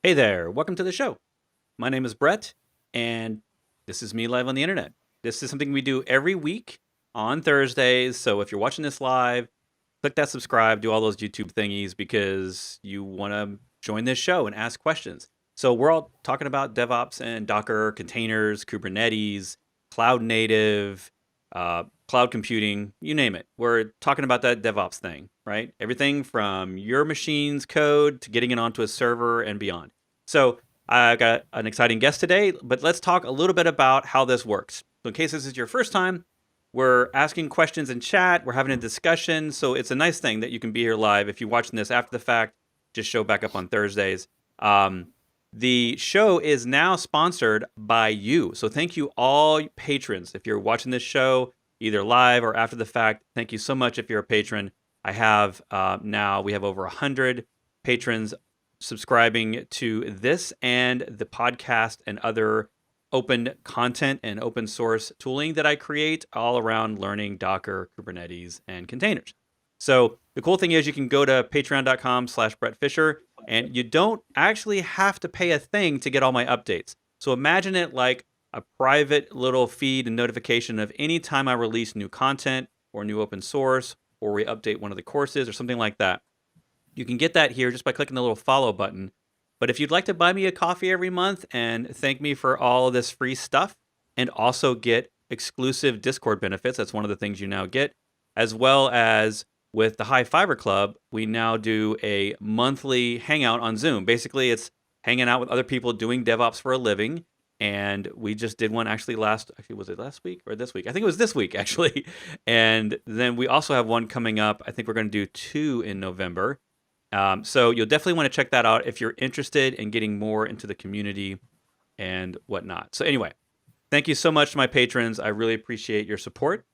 Hey there, welcome to the show. My name is Brett, and this is me live on the internet. This is something we do every week on Thursdays. So if you're watching this live, click that subscribe, do all those YouTube thingies because you want to join this show and ask questions. So we're all talking about DevOps and Docker, containers, Kubernetes, cloud native, cloud computing, you name it. We're talking about that DevOps thing, right? Everything from your machine's code to getting it onto a server and beyond. So I got an exciting guest today, but let's talk a little bit about how this works. So in case this is your first time, we're asking questions in chat, we're having a discussion, so it's a nice thing that you can be here live. If you're watching this after the fact, just show back up on Thursdays. The show is now sponsored by you. So thank you all patrons. If you're watching this show either live or after the fact, thank you so much if you're a patron. I have now, we have over 100 patrons subscribing to this and the podcast and other open content and open source tooling that I create all around learning Docker, Kubernetes, and containers. So the cool thing is you can go to patreon.com/Brett Fisher, and you don't actually have to pay a thing to get all my updates. So imagine it like a private little feed and notification of any time I release new content or new open source or we update one of the courses or something like that. You can get that here just by clicking the little follow button. But if you'd like to buy me a coffee every month and thank me for all of this free stuff and also get exclusive Discord benefits, that's one of the things you now get, as well as with the High Fiber Club, we now do a monthly hangout on Zoom. Basically, it's hanging out with other people doing DevOps for a living. And we just did one actually was it last week or this week? I think it was this week, actually. And then we also have one coming up. I think we're going to do 2 in November. So you'll definitely want to check that out if you're interested in getting more into the community and whatnot. So anyway, thank you so much to my patrons. I really appreciate your support.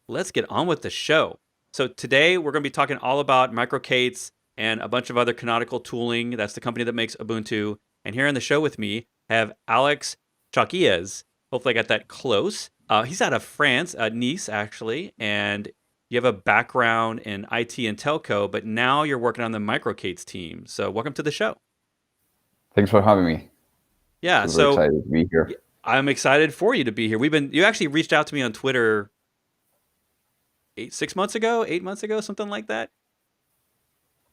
Let's get on with the show. So today we're going to be talking all about MicroK8s and a bunch of other canonical tooling. That's the company that makes Ubuntu. And here on the show with me have Alex Chaquiez. Hopefully I got that close. He's out of France, Nice actually, and you have a background in IT and telco, but now you're working on the MicroK8s team. So welcome to the show. Thanks for having me. Yeah, Super so excited to be here. I'm excited for you to be here. You actually reached out to me on Twitter 8 months ago, something like that.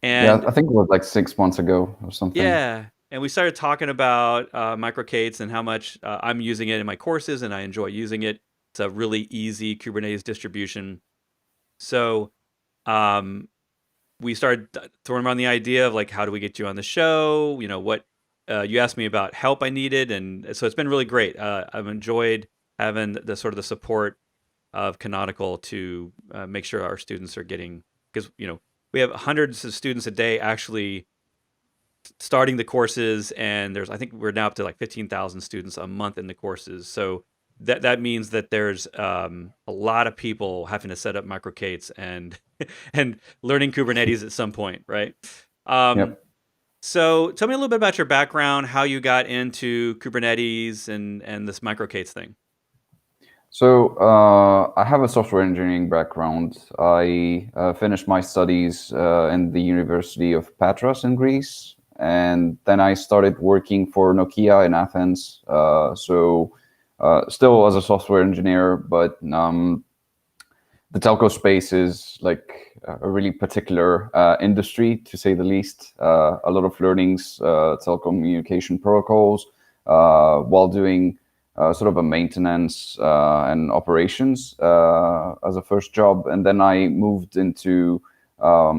Yeah, And I think it was like 6 months ago or something. yeah, and we started talking about MicroK8s and how much I'm using it in my courses and I enjoy using it. It's a really easy Kubernetes distribution. So we started throwing around the idea of like, how do we get you on the show? You know, what you asked me about help I needed. And so it's been really great. I've enjoyed having the sort of the support of Canonical to make sure our students are getting, because, you know, we have hundreds of students a day actually starting the courses, and I think we're now up to like 15,000 students a month in the courses. So that means that there's a lot of people having to set up MicroK8s and and learning Kubernetes at some point, right? Um, Yep. so tell me a little bit about your background, how you got into Kubernetes and this MicroK8s thing. So I have a software engineering background. I finished my studies in the University of Patras in Greece, and then I started working for Nokia in Athens. Still as a software engineer, but the telco space is like a really particular industry, to say the least. A lot of learnings, telecommunication protocols, while doing sort of a maintenance and operations as a first job. And then I moved into a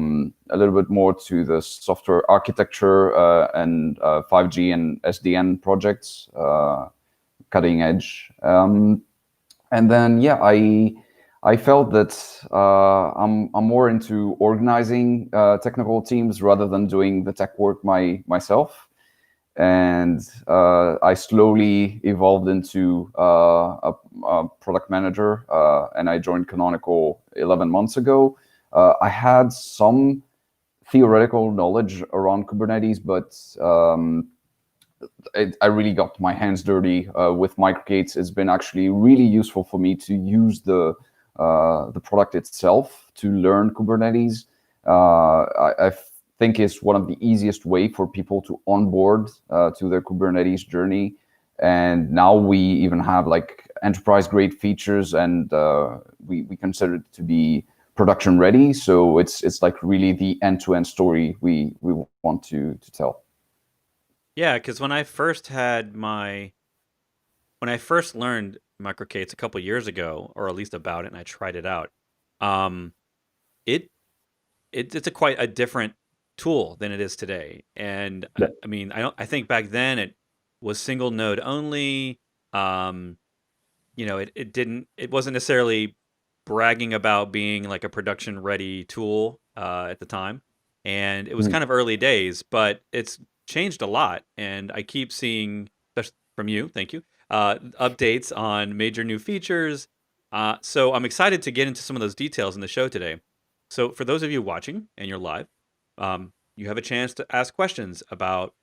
little bit more to the software architecture and 5G and SDN projects, cutting edge. And then, yeah, I felt that I'm more into organizing technical teams rather than doing the tech work myself. And I slowly evolved into a product manager, and I joined Canonical 11 months ago. I had some theoretical knowledge around Kubernetes, but I really got my hands dirty with MicroK8s. It's been actually really useful for me to use the product itself to learn Kubernetes. I've think is one of the easiest way for people to onboard to their Kubernetes journey. And now we even have like enterprise grade features, and we consider it to be production ready. So it's like really the end-to-end story we want to tell. Yeah, because when I first learned MicroK8s a couple years ago, or at least about it, and I tried it out, um, it it's a quite a different tool than it is today. And Yeah. I mean, I think back then it was single node only. Um, it wasn't necessarily bragging about being like a production ready tool at the time, and it was Mhm. kind of early days, but it's changed a lot, and I keep seeing, especially from you, thank you, updates on major new features. So I'm excited to get into some of those details in the show today. So for those of you watching and you're live, you have a chance to ask questions about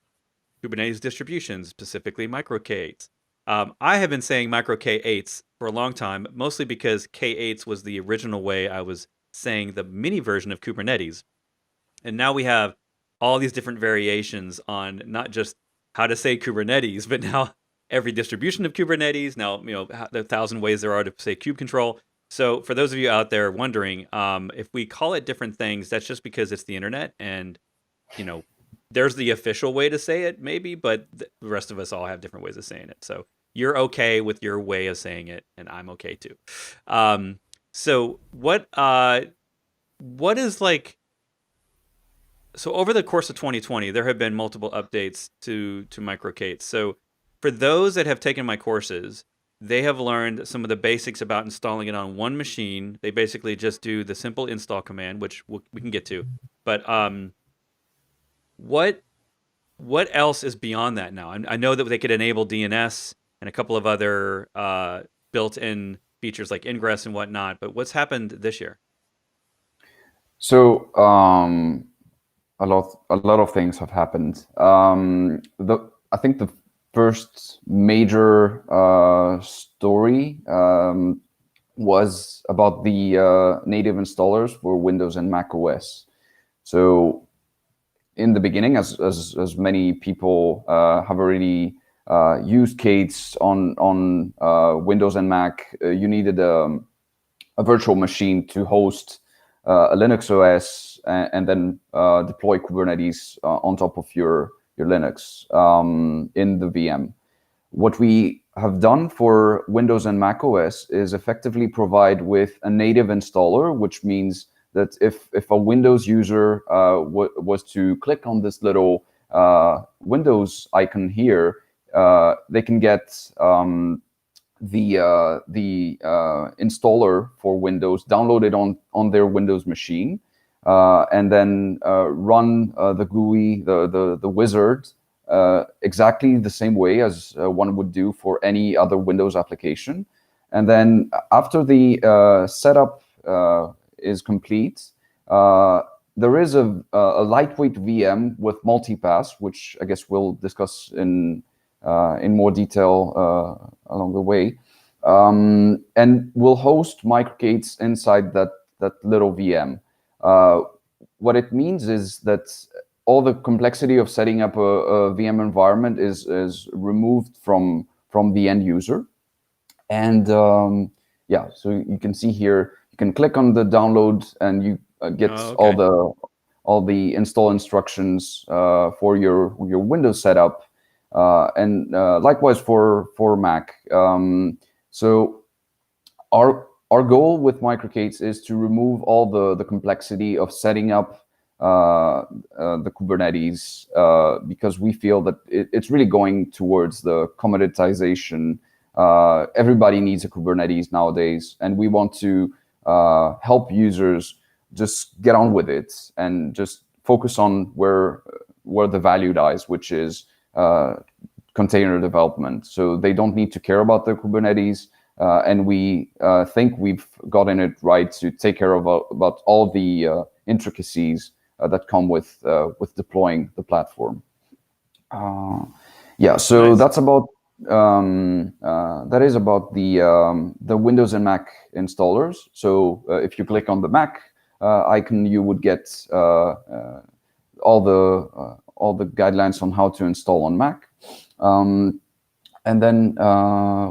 Kubernetes distributions, specifically MicroK8s. I have been saying MicroK8s for a long time, mostly because K8s was the original way I was saying the mini version of Kubernetes. And now we have all these different variations on not just how to say Kubernetes, but now every distribution of Kubernetes, now, the 1,000 ways there are to say kube control. So for those of you out there wondering, if we call it different things, that's just because it's the internet, and there's the official way to say it, maybe, but the rest of us all have different ways of saying it. So you're okay with your way of saying it, and I'm okay too. So what is like? So over the course of 2020, there have been multiple updates to MicroK8s. So for those that have taken my courses, they have learned some of the basics about installing it on one machine. They basically just do the simple install command, which we can get to. But what else is beyond that now? I know that they could enable DNS and a couple of other built-in features like ingress and whatnot, but what's happened this year? So a lot of things have happened. I think the first major story was about the native installers for Windows and Mac OS. So in the beginning, as many people have already used K8s on Windows and Mac, you needed a virtual machine to host a Linux OS and then deploy Kubernetes on top of your Linux in the VM. What we have done for Windows and Mac OS is effectively provide with a native installer, which means that if a Windows user was to click on this little Windows icon here, they can get the installer for Windows downloaded on their Windows machine, and then run the GUI, the wizard, exactly the same way as one would do for any other Windows application. And then after the setup is complete, there is a lightweight VM with multipass, which I guess we'll discuss in more detail along the way, and we'll host MicroK8s inside that little VM. What it means is that all the complexity of setting up a VM environment is removed from the end user. And yeah, so you can see here, you can click on the download and you get all the install instructions for your Windows setup, and likewise for Mac. So our goal with MicroK8s is to remove all the complexity of setting up the Kubernetes, because we feel that it's really going towards the commoditization. Everybody needs a Kubernetes nowadays, and we want to help users just get on with it and just focus on where the value lies, which is container development. So they don't need to care about their Kubernetes, and we think we've gotten it right to take care of about all the intricacies that come with deploying the platform. Yeah, so Nice. that's about that is about the Windows and Mac installers. So if you click on the Mac icon, you would get all the guidelines on how to install on Mac. And then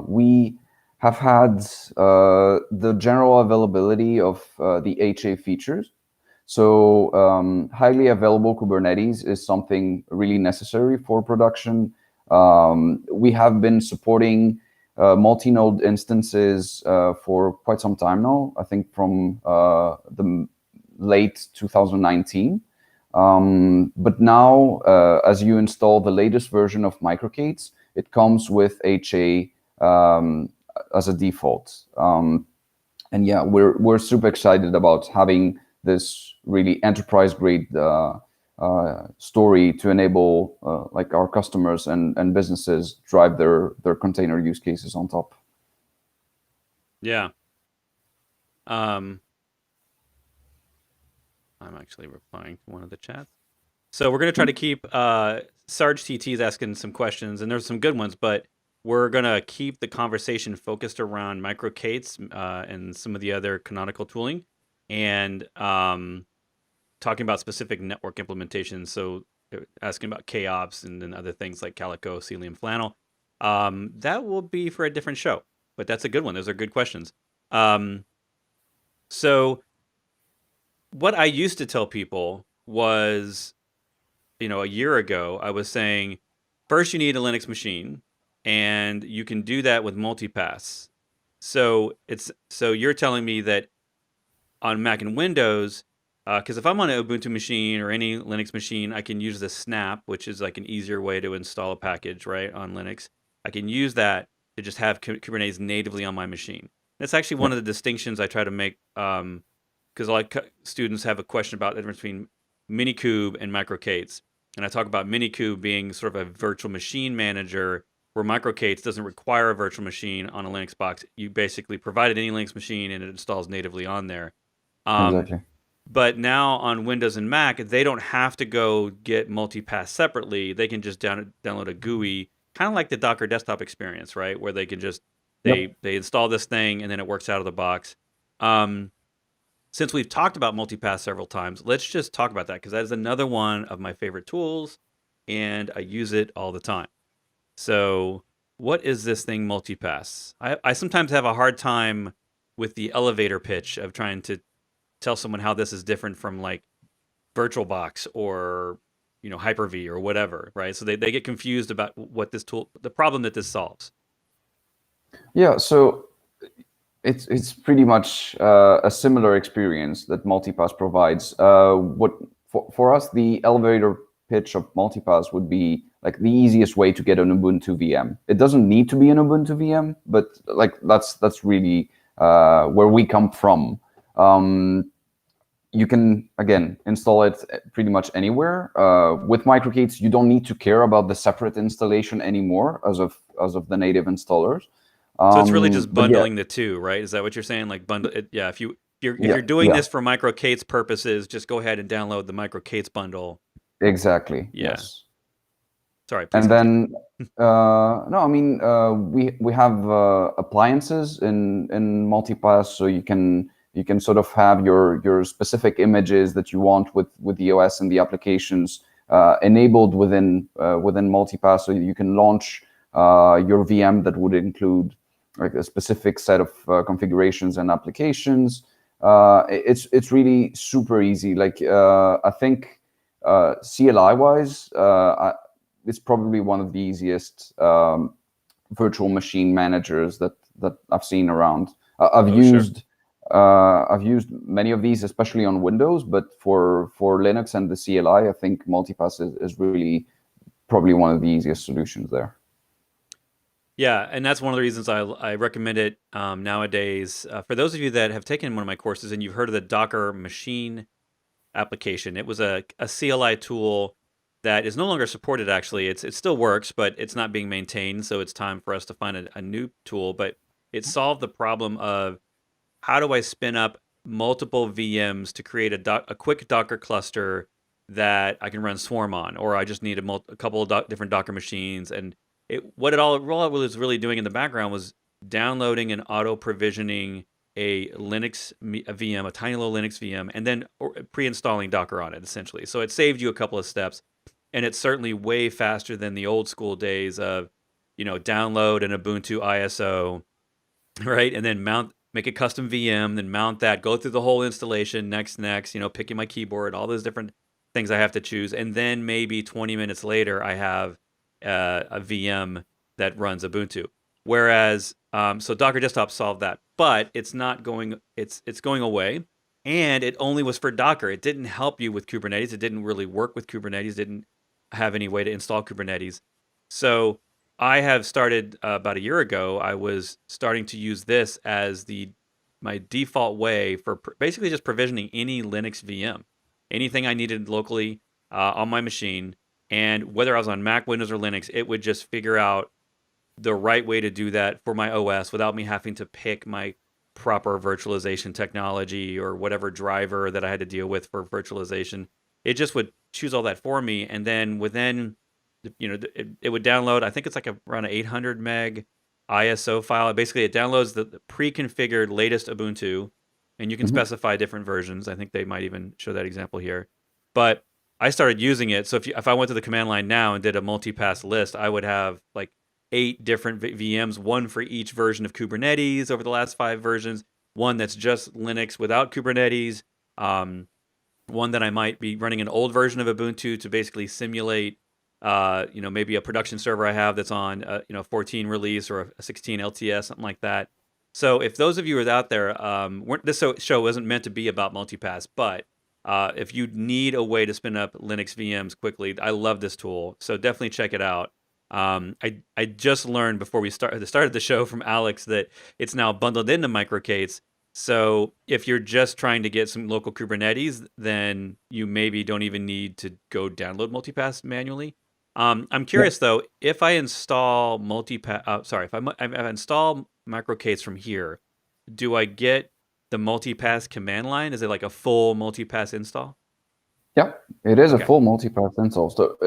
we have had the general availability of the HA features. So highly available Kubernetes is something really necessary for production. We have been supporting multi-node instances for quite some time now, I think from the late 2019. But now, as you install the latest version of MicroK8s, it comes with HA as a default. And yeah, we're super excited about having this really enterprise-grade story to enable like our customers and businesses drive their container use cases on top. Yeah. I'm actually replying to one of the chats. So we're going to try to keep Sarge TT is asking some questions, and there's some good ones, but we're going to keep the conversation focused around MicroK8s and some of the other canonical tooling, and talking about specific network implementations. So asking about KOps and then other things like Calico, Cilium, Flannel. That will be for a different show, but that's a good one. Those are good questions. So what I used to tell people was, a year ago, I was saying, first you need a Linux machine, and you can do that with multipass. So you're telling me that on Mac and Windows, because if I'm on an Ubuntu machine or any Linux machine, I can use the Snap, which is like an easier way to install a package, right, on Linux. I can use that to just have Kubernetes natively on my machine. That's actually one of the distinctions I try to make, because students have a question about the difference between Minikube and MicroK8s. And I talk about Minikube being sort of a virtual machine manager, where MicroK8s doesn't require a virtual machine on a Linux box. You basically provide any Linux machine, and it installs natively on there. Exactly. But now on Windows and Mac, they don't have to go get multipass separately. They can just download a GUI, kind of like the Docker desktop experience, right? Where they can just they install this thing and then it works out of the box. Since we've talked about multipass several times, let's just talk about that, because that is another one of my favorite tools, and I use it all the time. So what is this thing, multipass? I sometimes have a hard time with the elevator pitch of trying to tell someone how this is different from like VirtualBox or Hyper-V or whatever, right? So they get confused about what this tool, the problem that this solves. Yeah, so it's pretty much a similar experience that multipass provides. What for us, the elevator pitch of multipass would be like the easiest way to get an Ubuntu VM. It doesn't need to be an Ubuntu VM, but like that's really where we come from. You can, again, install it pretty much anywhere. With MicroK8s, you don't need to care about the separate installation anymore as of the native installers. So it's really just bundling the two, right? Is that what you're saying? Like bundle it? Yeah. If you're doing this for MicroK8s purposes, just go ahead and download the MicroK8s bundle. Exactly. Yeah. Yes. Sorry. And then no, I mean we have appliances in multipass, so you can sort of have your specific images that you want with the OS and the applications enabled within multipass, so you can launch your VM that would include like a specific set of configurations and applications. It's really super easy. Like I think CLI wise, it's probably one of the easiest virtual machine managers that I've seen around. I've used many of these, especially on Windows, but for Linux and the CLI, I think multipass is really probably one of the easiest solutions there. Yeah, and that's one of the reasons I recommend it nowadays. For those of you that have taken one of my courses and you've heard of the Docker Machine application, it was a CLI tool that is no longer supported, actually. It still works, but it's not being maintained, so it's time for us to find a new tool. But it solved the problem of, how do I spin up multiple VMs to create a quick Docker cluster that I can run Swarm on, or I just need a couple of different Docker machines. And what it all was really doing in the background was downloading and auto provisioning a a VM, a tiny little Linux VM, and then pre-installing Docker on it, essentially. So it saved you a couple of steps, and it's certainly way faster than the old school days of, download an Ubuntu ISO, right, and then make a custom VM, then mount that, go through the whole installation, next, picking my keyboard, all those different things I have to choose, and then maybe 20 minutes later, I have a VM that runs Ubuntu. Whereas, so Docker Desktop solved that, but it's not going. It's going away, and it only was for Docker. It didn't help you with Kubernetes. It didn't really work with Kubernetes. Didn't have any way to install Kubernetes. So I have started about a year ago. I was starting to use this as my default way for basically just provisioning any Linux VM, anything I needed locally on my machine, and whether I was on Mac, Windows, or Linux, it would just figure out the right way to do that for my OS without me having to pick my proper virtualization technology or whatever driver that I had to deal with for virtualization. It just would choose all that for me, and then within, it would download. I think it's like around an 800 meg ISO file. Basically, it downloads the pre-configured latest Ubuntu, and you can specify different versions. I think they might even show that example here. But I started using it. So if I went to the command line now and did a multipass list, I would have like 8 different VMs, one for each version of Kubernetes over the last 5 versions, one that's just Linux without Kubernetes, one that I might be running an old version of Ubuntu to basically simulate, maybe a production server I have that's on, 14 release or a 16 LTS, something like that. So if those of you are out there, this show wasn't meant to be about multipass, but if you need a way to spin up Linux VMs quickly, I love this tool. So definitely check it out. I just learned before we started the show from Alex that it's now bundled into MicroK8s. So if you're just trying to get some local Kubernetes, then you maybe don't even need to go download multipass manually. I'm curious though, if I install if I install MicroK8s from here, do I get the multipass command line? Is it like a full multipass install? Yeah, it is a full multipass install. So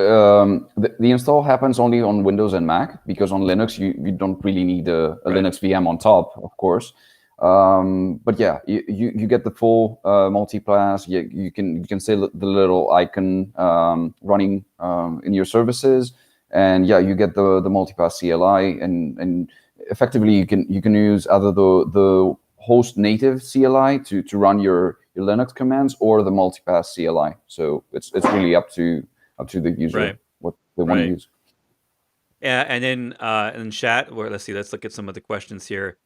the install happens only on Windows and Mac, because on Linux you don't really need a Linux VM on top, of course. But yeah, you get the full multipass. You can see the little icon running in your services, and yeah, you get the multipass CLI, and effectively you can use either the host native CLI to run your Linux commands, or the multipass CLI. So it's really up to the user what they want to use. Yeah, and then in chat, let's look at some of the questions here.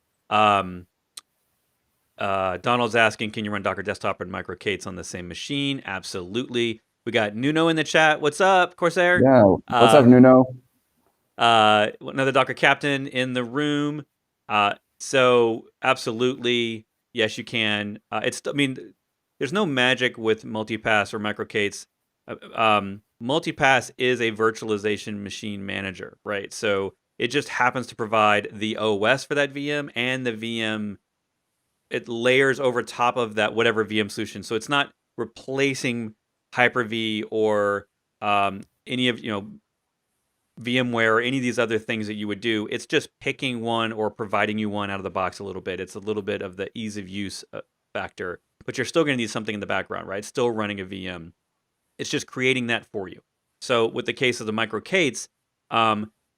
Donald's asking, can you run Docker Desktop and MicroK8s on the same machine? Absolutely. We got Nuno in the chat. What's up, Corsair? Yeah, what's up, Nuno? Another Docker captain in the room. So absolutely, yes, you can. There's no magic with multipass or MicroK8s. Multipass is a virtualization machine manager, right? So it just happens to provide the OS for that VM and the VM. It layers over top of that whatever VM solution. So it's not replacing Hyper-V or any of VMware or any of these other things that you would do. It's just picking one or providing you one out of the box a little bit. It's a little bit of the ease of use factor, but you're still going to need something in the background, right? It's still running a VM. It's just creating that for you. So with the case of the MicroK8s,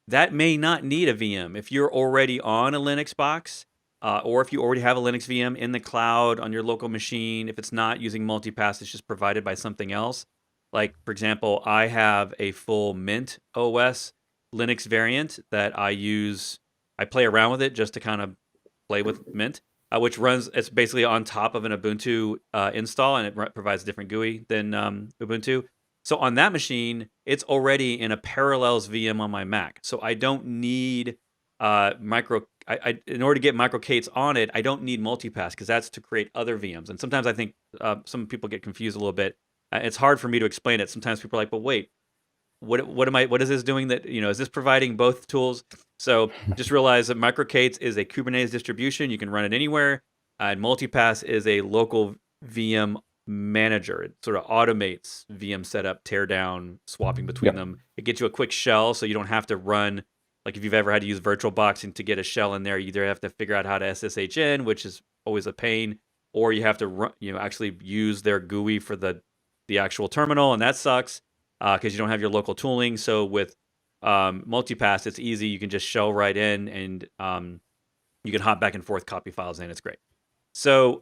that may not need a VM. If you're already on a Linux box, or if you already have a Linux VM in the cloud on your local machine, if it's not using multipass, it's just provided by something else. Like, for example, I have a full Mint OS Linux variant that I use. I play around with it just to kind of play with Mint, which runs, it's basically on top of an Ubuntu install, and it provides a different GUI than Ubuntu. So on that machine, it's already in a Parallels VM on my Mac. So I don't need in order to get MicroK8s on it, I don't need multipass, because that's to create other VMs. And sometimes I think some people get confused a little bit. It's hard for me to explain it. Sometimes people are like, "But wait, what is this doing? That is this providing both tools?" So just realize that MicroK8s is a Kubernetes distribution. You can run it anywhere. And multipass is a local VM manager. It sort of automates VM setup, tear down, swapping between them. It gets you a quick shell, so you don't have to run Like if you've ever had to use VirtualBox and to get a shell in there, you either have to figure out how to SSH in, which is always a pain, or you have to run, actually use their GUI for the actual terminal, and that sucks because you don't have your local tooling. So with Multipass, it's easy. You can just shell right in, and you can hop back and forth, copy files in. It's great. So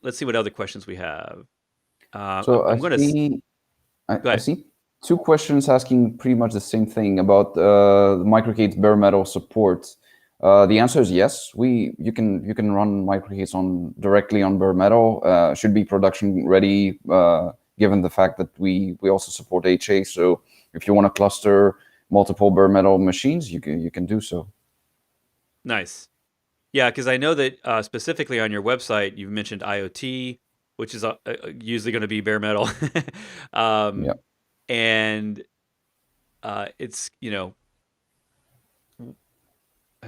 let's see what other questions we have. So I'm going to see, go I ahead. see two questions asking pretty much the same thing about the MicroK8's bare metal support. The answer is yes. You can run MicroK8s directly on bare metal. Should be production ready, given the fact that we also support HA. So if you want to cluster multiple bare metal machines, you can do so. Nice. Yeah, because I know that specifically on your website, you've mentioned IoT, which is usually going to be bare metal. Yeah. And it's, I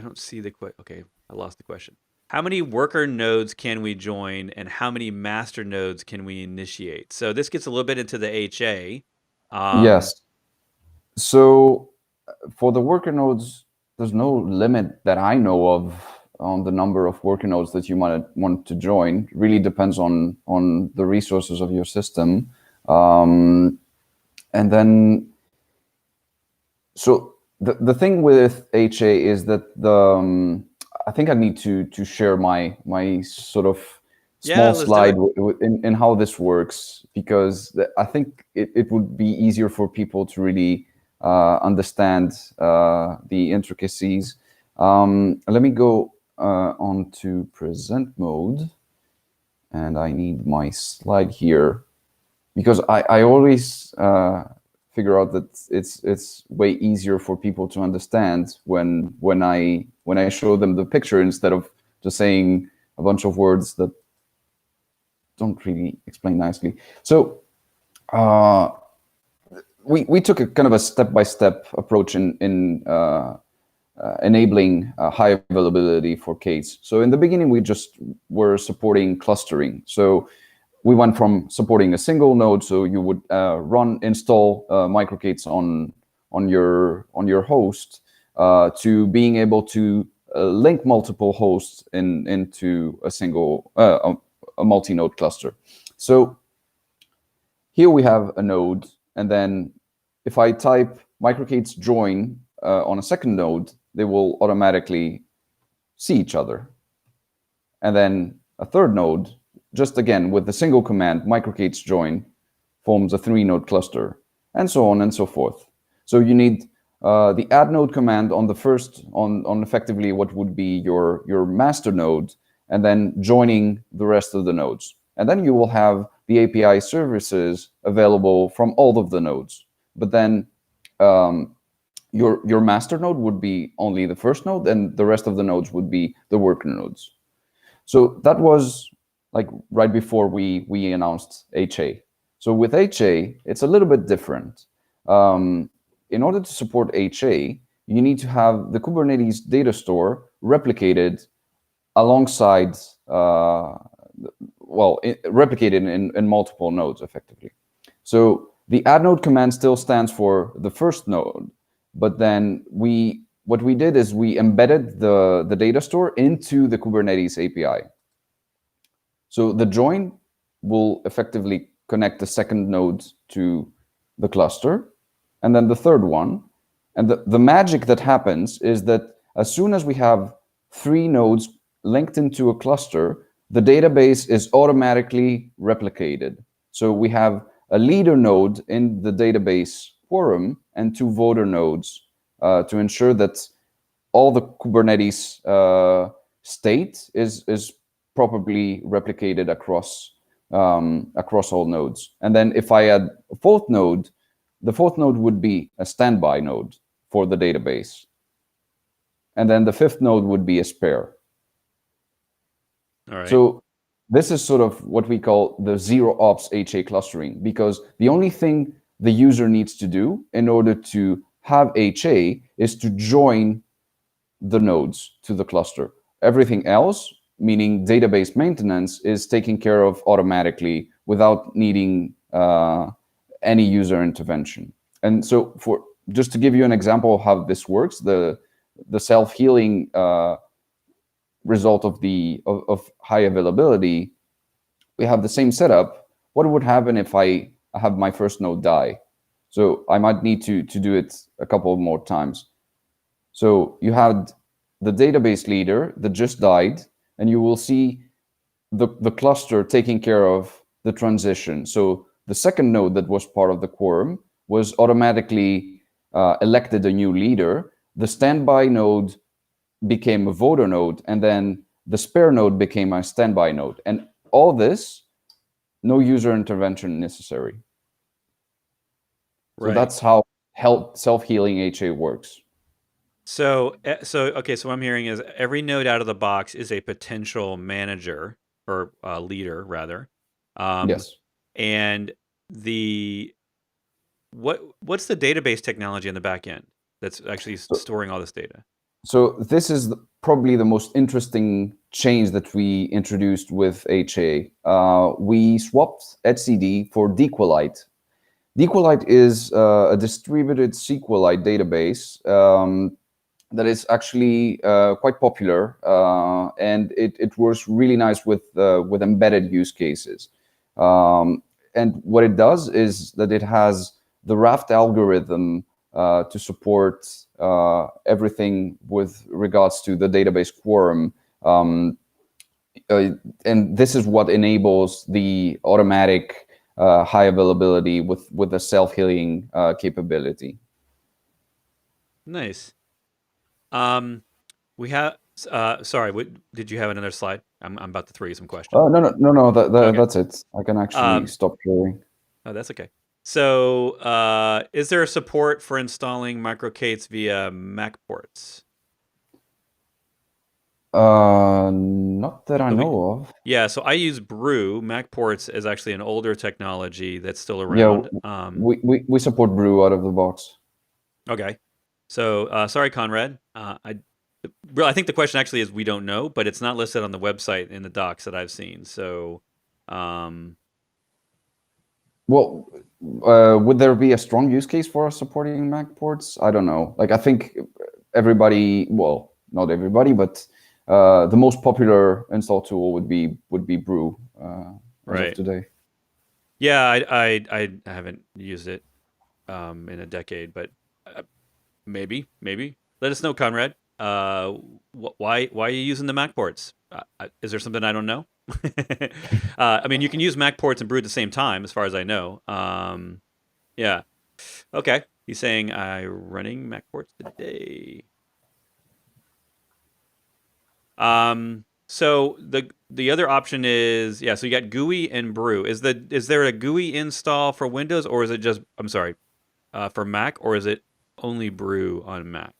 don't see the question. Okay, I lost the question. How many worker nodes can we join, and how many master nodes can we initiate? So this gets a little bit into the HA. Yes. So for the worker nodes, there's no limit that I know of on the number of worker nodes that you might want to join. It really depends on the resources of your system. And then, so the thing with HA is that I think I need to share my sort of small slide in how this works, because I think it would be easier for people to really understand the intricacies. Let me go on to present mode, and I need my slide here, because I always figure out that it's way easier for people to understand when I show them the picture instead of just saying a bunch of words that don't really explain nicely. So we took a kind of a step-by-step approach in enabling high availability for K8s. So in the beginning, we just were supporting clustering. So we went from supporting a single node, so you would install MicroK8s on your host, to being able to link multiple hosts into a single a multi-node cluster. So here we have a node, and then if I type MicroK8s join on a second node, they will automatically see each other. And then a third node, just again with the single command, MicroK8s join, forms a 3-node cluster, and so on and so forth. So you need the add node command on the first, on effectively what would be your master node, and then joining the rest of the nodes. And then you will have the API services available from all of the nodes. But then your master node would be only the first node, and the rest of the nodes would be the worker nodes. So that was like right before we announced HA. So with HA, it's a little bit different. In order to support HA, you need to have the Kubernetes data store replicated alongside, replicated in multiple nodes effectively. So the add node command still stands for the first node, but then what we did is we embedded the data store into the Kubernetes API. So the join will effectively connect the second node to the cluster, and then the third one. And the magic that happens is that as soon as we have 3 nodes linked into a cluster, the database is automatically replicated. So we have a leader node in the database quorum and 2 voter nodes to ensure that all the Kubernetes state is properly replicated across all nodes. And then if I add a 4th node, the 4th node would be a standby node for the database. And then the 5th node would be a spare. All right. So this is sort of what we call the zero ops HA clustering, because the only thing the user needs to do in order to have HA is to join the nodes to the cluster. Everything else, meaning database maintenance, is taken care of automatically without needing any user intervention. And so just to give you an example of how this works, the the self-healing result of of high availability, we have the same setup. What would happen if I have my first node die? So I might need to do it a couple more times. So you had the database leader that just died, and you will see the cluster taking care of the transition. So the second node that was part of the quorum was automatically elected a new leader. The standby node became a voter node, and then the spare node became a standby node. And all this, no user intervention necessary. So that's how self-healing HA works. So okay. So what I'm hearing is every node out of the box is a potential manager or leader, rather. Yes. And what's the database technology in the back end that's actually storing all this data? So this is probably the most interesting change that we introduced with HA. We swapped etcd for Dequelite. Dequelite is a distributed SQLite database that is actually quite popular, and it works really nice with embedded use cases. And what it does is that it has the Raft algorithm to support everything with regards to the database quorum. And this is what enables the automatic high availability with the self-healing capability. Nice. We have. Sorry, did you have another slide? I'm about to throw you some questions. Oh no. Okay. That's it. I can actually stop sharing. Oh, that's okay. So, is there support for installing MicroK8s via Mac ports? Not that I know of. Yeah, so I use Brew. Mac ports is actually an older technology that's still around. Yeah, we support Brew out of the box. Okay. So, sorry, Conrad. I think the question actually is we don't know, but it's not listed on the website in the docs that I've seen. So, well, would there be a strong use case for us supporting Mac ports? I don't know. Like, I think everybody, well, not everybody, but the most popular install tool would be Brew as of today. Yeah, I haven't used it in a decade, but maybe. Let us know, Conrad. Why are you using the Mac ports? Is there something I don't know? I mean, you can use Mac ports and Brew at the same time, as far as I know. Yeah. Okay. He's saying I'm running Mac ports today. So the other option is, so you got GUI and Brew. Is there a GUI install for Windows, or is it just for Mac, or is it only Brew on Mac?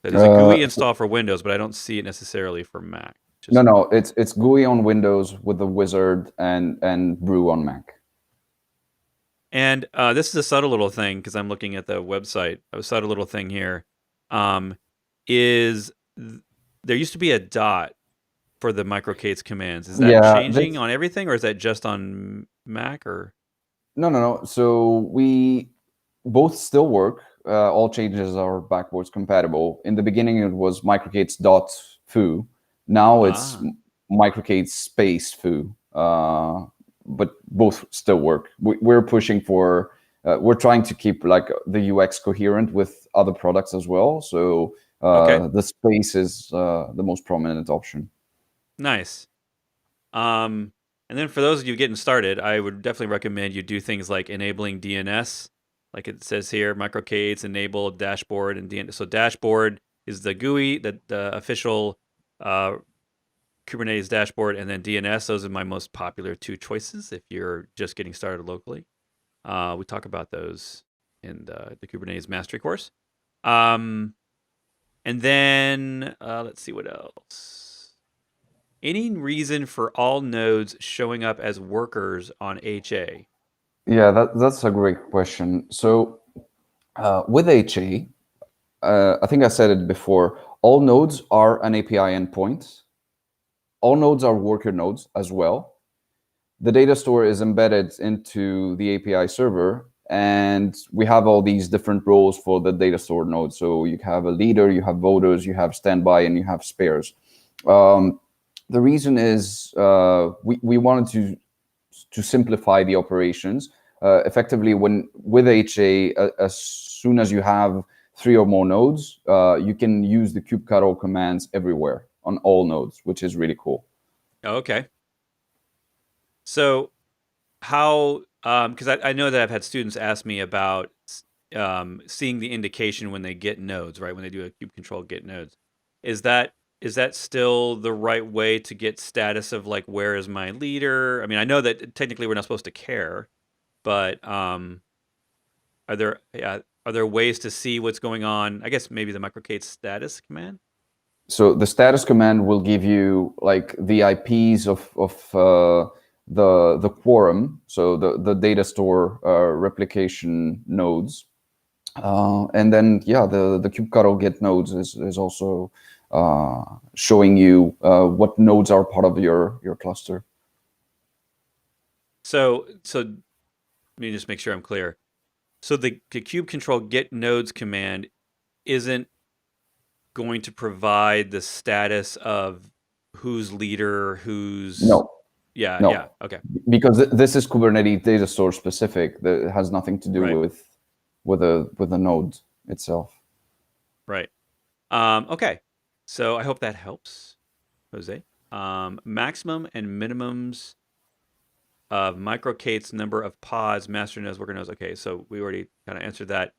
There's a GUI install for Windows, but I don't see it necessarily for Mac. No, it's GUI on Windows with the wizard and Brew on Mac. And this is a subtle little thing because I'm looking at the website. A subtle little thing here is there used to be a dot for the MicroK8s commands. Is that changing on everything, or is that just on Mac? Or no. So we both still work. All changes are backwards compatible. In the beginning, it was MicroK8s.foo. Now it's MicroK8s space foo. But both still work. We're pushing for. We're trying to keep like the UX coherent with other products as well. So the space is the most prominent option. Nice. And then for those of you getting started, I would definitely recommend you do things like enabling DNS. Like it says here, MicroK8s enable dashboard and DNS. So dashboard is the GUI, the official Kubernetes dashboard, and then DNS. Those are my most popular two choices if you're just getting started locally. We talk about those in the Kubernetes Mastery course. And then let's see what else. Any reason for all nodes showing up as workers on HA? Yeah, that's a great question. So with HA, I think I said it before, all nodes are an API endpoint. All nodes are worker nodes as well. The data store is embedded into the API server, and we have all these different roles for the data store node. So you have a leader, you have voters, you have standby, and you have spares. The reason is we wanted to simplify the operations. Effectively, when with HA, as soon as you have 3 or more nodes, you can use the kubectl commands everywhere on all nodes, which is really cool. Okay. So how, because I know that I've had students ask me about seeing the indication when they get nodes, right? When they do a kube control get nodes. Is that still the right way to get status of like, where is my leader? I mean, I know that technically we're not supposed to care, but are there ways to see what's going on? I guess maybe the microcade status command. So the status command will give you like the IPs of the quorum, so the data store replication nodes, and then the kubectl get nodes is also showing you what nodes are part of your cluster. So let me just make sure I'm clear. So the kube control get nodes command isn't going to provide the status of who's leader, who's No, yeah, okay, because this is Kubernetes data store specific. That has nothing to do right, with the node itself. right. Okay, so I hope that helps, Jose. Maximum and minimums of micro-K8s number of pods, master nodes, worker nodes. Okay, so we already kind of answered that.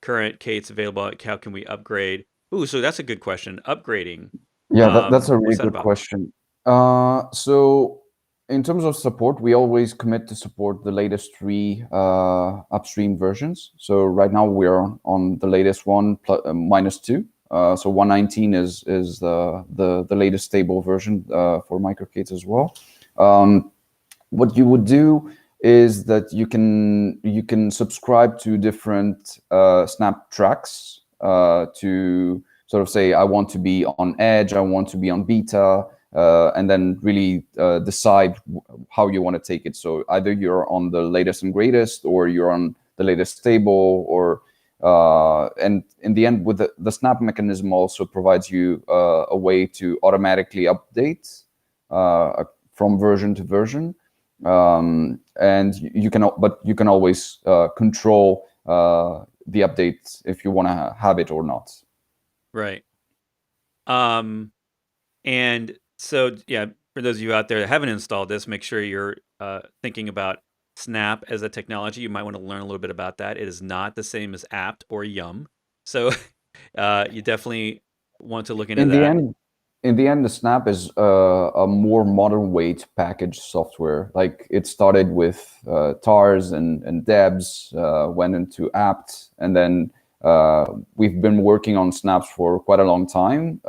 Current K8s available. How can we upgrade? Ooh, so that's a good question. Upgrading. Yeah, that's a really What's that good about? question. So in terms of support, we always commit to support the latest 3 upstream versions. So right now we're on the latest one -2. So 119 is the latest stable version for micro-K8s as well. What you would do is that you can subscribe to different Snap tracks to sort of say, I want to be on Edge, I want to be on Beta, and then really decide how you want to take it. So either you're on the latest and greatest, or you're on the latest stable, or and in the end, with the Snap mechanism also provides you a way to automatically update from version to version. And you can always control the updates if you want to have it or not. Right. And so yeah, for those of you out there that haven't installed this, make sure you're thinking about Snap as a technology. You might want to learn a little bit about that. It is not the same as apt or yum, so you definitely want to look into In that. the end, the Snap is a more modern way to package software. Like it started with TARs and Debs, went into apt, and then we've been working on Snaps for quite a long time,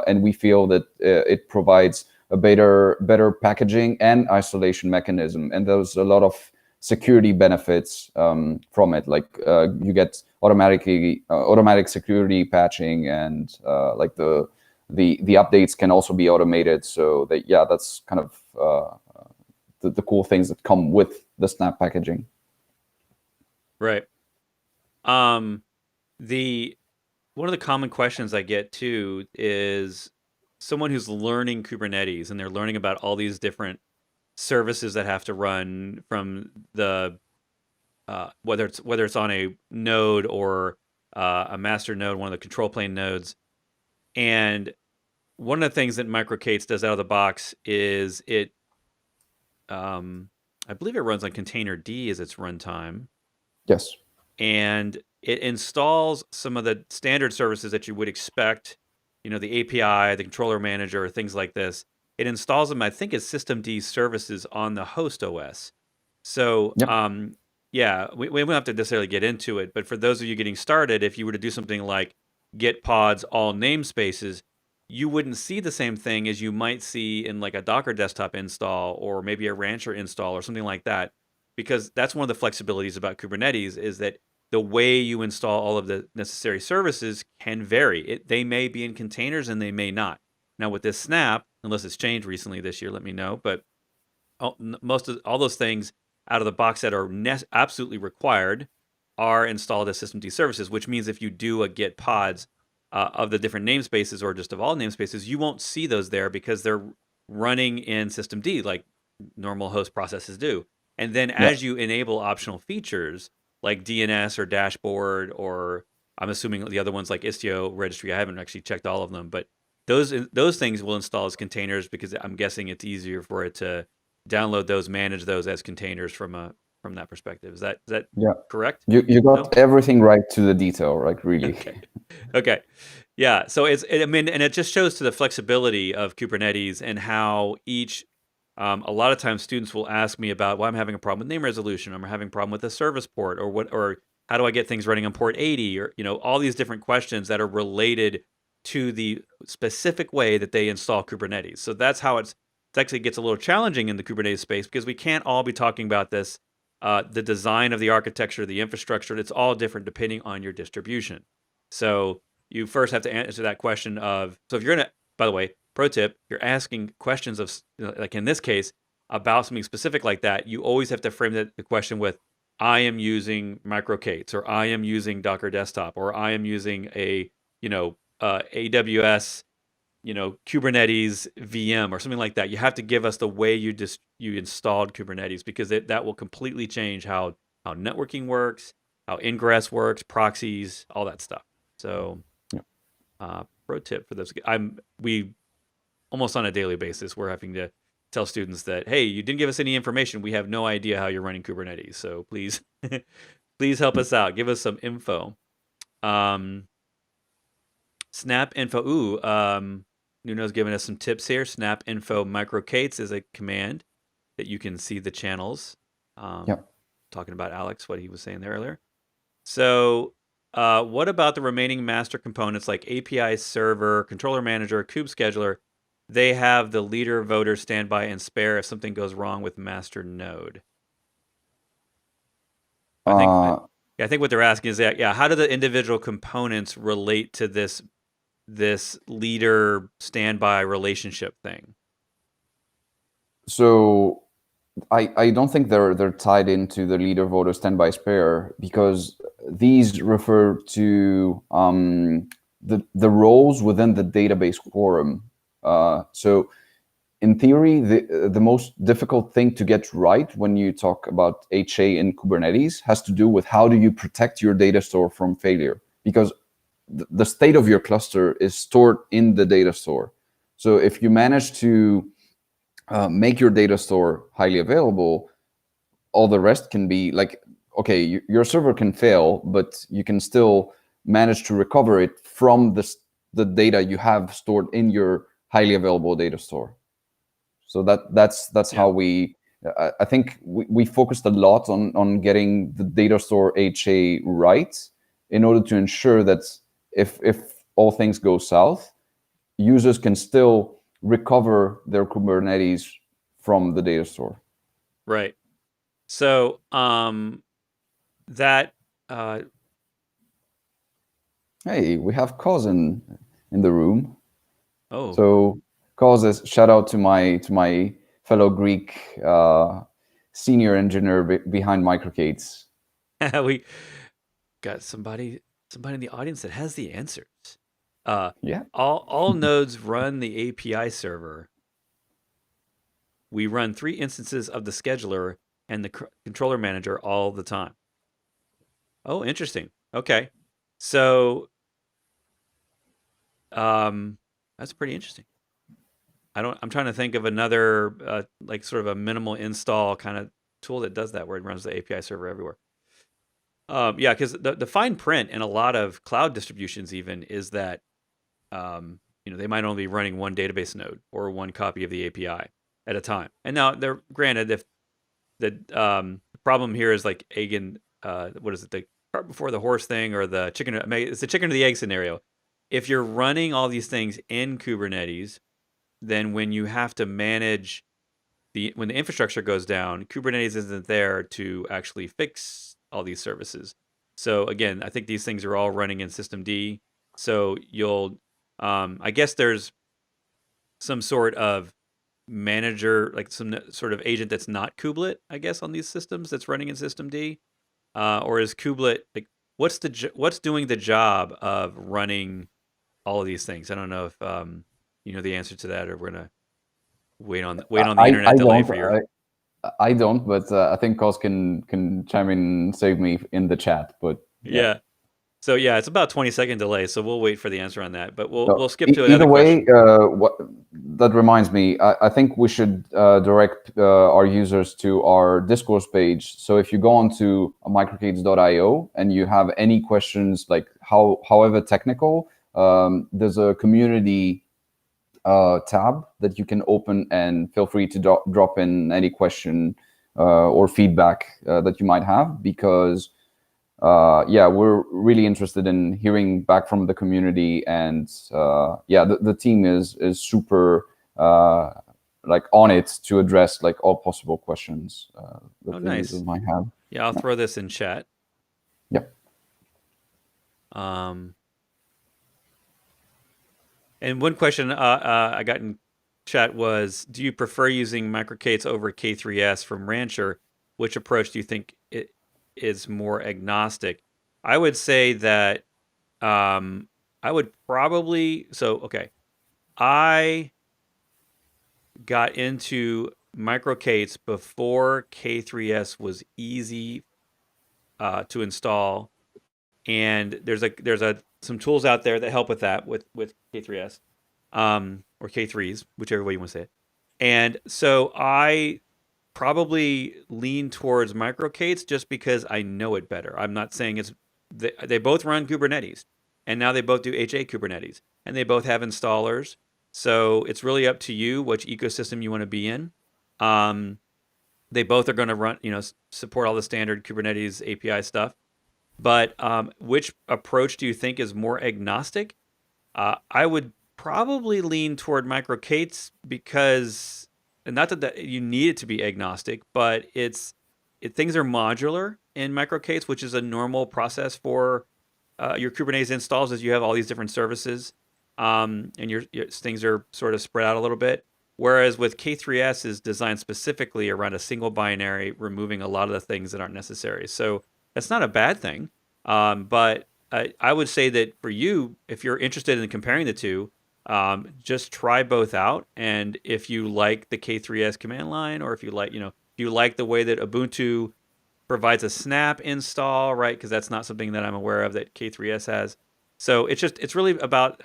and we feel that it provides a better packaging and isolation mechanism, and there's a lot of security benefits from it. Like you get automatic security patching, and like the updates can also be automated. So that that's kind of the cool things that come with the Snap packaging. Right. The one of the common questions I get too is someone who's learning Kubernetes and they're learning about all these different services that have to run from the whether it's on a node or a master node, one of the control plane nodes. And one of the things that micro-K8s does out of the box is it, I believe it runs on Containerd as its runtime. Yes. And it installs some of the standard services that you would expect, the API, the controller manager, things like this. It installs them, I think, as systemd services on the host OS. So, Yep. we won't have to necessarily get into it, but for those of you getting started, if you were to do something like get pods all namespaces, you wouldn't see the same thing as you might see in like a Docker desktop install or maybe a Rancher install or something like that, because that's one of the flexibilities about Kubernetes is that the way you install all of the necessary services can vary. They may be in containers and they may not. Now with this Snap, unless it's changed recently this year, let me know. But most of all those things out of the box that are absolutely required are installed as systemd services, which means if you do a git pods of the different namespaces or just of all namespaces, you won't see those there because they're running in systemd like normal host processes do. And then Yeah. as you enable optional features like DNS or dashboard, or I'm assuming the other ones like Istio registry, I haven't actually checked all of them, but those things will install as containers because I'm guessing it's easier for it to download those, manage those as containers from that perspective. Is that Yeah. correct? You No? got everything right to the detail, like really. Okay. Okay. Yeah. So I mean, and it just shows to the flexibility of Kubernetes and how each. A lot of times, students will ask me about, well, I'm having a problem with name resolution. I'm having a problem with a service port, or what, or how do I get things running on port 80, or all these different questions that are related to the specific way that they install Kubernetes. So that's how it actually gets a little challenging in the Kubernetes space because we can't all be talking about this. The design of the architecture, the infrastructure, it's all different depending on your distribution. So you first have to answer that question of, so if you're going to, by the way, pro tip, you're asking questions of, like in this case, about something specific like that, you always have to frame the question with, I am using MicroK8s, or I am using Docker Desktop, or I am using a, AWS, Kubernetes VM or something like that. You have to give us the way you installed Kubernetes, because that will completely change how networking works, how ingress works, proxies, all that stuff. So, pro tip for those, we almost on a daily basis, we're having to tell students that, hey, you didn't give us any information. We have no idea how you're running Kubernetes. So please, please help us out. Give us some info. Snap info. Ooh, Nuno's giving us some tips here. Snap info MicroK8s is a command that you can see the channels. Talking about Alex, what he was saying there earlier. So, what about the remaining master components like API server, controller manager, kube scheduler? They have the leader, voter, standby, and spare if something goes wrong with master node. I think what they're asking is that, how do the individual components relate to this leader standby relationship thing? So I don't think they're tied into the leader, voter, standby, spare, because these refer to the roles within the database quorum. So in theory, the most difficult thing to get right when you talk about HA in Kubernetes has to do with how do you protect your data store from failure, because the state of your cluster is stored in the data store. So if you manage to make your data store highly available, all the rest can be like, okay, your server can fail, but you can still manage to recover it from the data you have stored in your highly available data store. So that's how we. I think we focused a lot on getting the data store HA right in order to ensure that if all things go south, users can still recover their Kubernetes from the data store. Right. So that. Hey, we have Koz in the room. Oh. So Koz, shout out to my fellow Greek senior engineer behind MicroK8s. We got somebody in the audience that has the answers. Yeah. All nodes run the API server. We run 3 instances of the scheduler and the controller manager all the time. Oh, interesting. Okay. So that's pretty interesting. I'm trying to think of another like sort of a minimal install kind of tool that does that, where it runs the API server everywhere. Yeah, because the fine print in a lot of cloud distributions even is that they might only be running one database node or one copy of the API at a time. And now, they're granted, if the problem here is like Egan, what is it, the cart before the horse thing, or the chicken? It's the chicken or the egg scenario. If you're running all these things in Kubernetes, then when you have to manage when the infrastructure goes down, Kubernetes isn't there to actually fix all these services. So again, I think these things are all running in systemd. So you'll, I guess there's some sort of manager, like some sort of agent that's not kubelet, I guess, on these systems that's running in systemd. or is kubelet like what's doing the job of running all of these things? I don't know if you know the answer to that, or we're gonna wait on the I internet delay don't. for your. I don't, but I think Cos can chime in and save me in the chat. But yeah. Yeah. So yeah, it's about 20-second delay, so we'll wait for the answer on that. But we'll So skip to either another way, question. what that reminds me, I think we should direct our users to our Discourse page. So if you go onto microcades.io and you have any questions, like however technical, there's a community tab that you can open, and feel free to drop in any question or feedback that you might have, because yeah, we're really interested in hearing back from the community, and yeah, the team is super like on it to address like all possible questions Oh, that the users nice. might have. Yeah, I'll throw this in chat. Yeah. Um, and one question I got in chat was, do you prefer using microcates over K3S from Rancher? Which approach do you think it is more agnostic? I would say that I would probably okay. I got into microcates before K3S was easy to install, and there's some tools out there that help with that with K3S or K3s, whichever way you want to say it. And so I probably lean towards microcates just because I know it better. I'm not saying they both run Kubernetes, and now they both do HA Kubernetes, and they both have installers. So it's really up to you which ecosystem you want to be in. Um, they both are going to run, support all the standard Kubernetes API stuff. But which approach do you think is more agnostic? I would probably lean toward microcates because, and not that you need it to be agnostic, but things are modular in microcates, which is a normal process for your Kubernetes installs, as you have all these different services, and your things are sort of spread out a little bit. Whereas with K3S is designed specifically around a single binary, removing a lot of the things that aren't necessary. So that's not a bad thing. But I would say that for you, if you're interested in comparing the two, just try both out. And if you like the K3S command line, or if you like, if you like the way that Ubuntu provides a snap install, right? Because that's not something that I'm aware of that K3S has. So it's really about